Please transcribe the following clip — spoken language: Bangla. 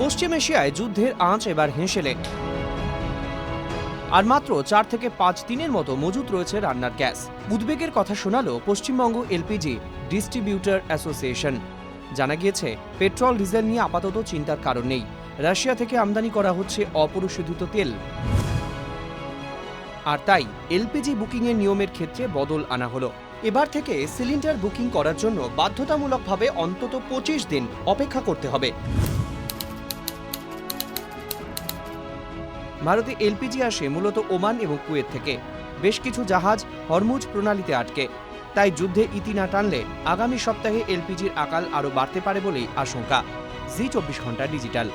পশ্চিম এশিয়ায় যুদ্ধের আঁচ এবার হেঁসেলে, আর মাত্র 4 থেকে 5 দিনের মতো মজুত রয়েছে রান্নার গ্যাস। উদ্বেগের কথা শোনালো পশ্চিমবঙ্গ এলপিজি ডিস্ট্রিবিউটর অ্যাসোসিয়েশন। জানা গিয়েছে, পেট্রোল ডিজেল নিয়ে আপাতত চিন্তার কারণ নেই। রাশিয়া থেকে আমদানি করা হচ্ছে অপরিশোধিত তেল, আর তাই এলপিজি বুকিংয়ের নিয়মের ক্ষেত্রে বদল আনা হলো। এবার থেকে সিলিন্ডার বুকিং করার জন্য বাধ্যতামূলকভাবে অন্তত 25 দিন অপেক্ষা করতে হবে। ভারতে এলপিজি আসে মূলত ওমান এবং কুয়েত থেকে। বেশ কিছু জাহাজ হরমুজ প্রণালীতে আটকে। তাই যুদ্ধে ইতি না টানলে আগামী সপ্তাহে এলপিজির আকাল আরও বাড়তে পারে বলেই আশঙ্কা। জি 24 ঘন্টা ডিজিটাল।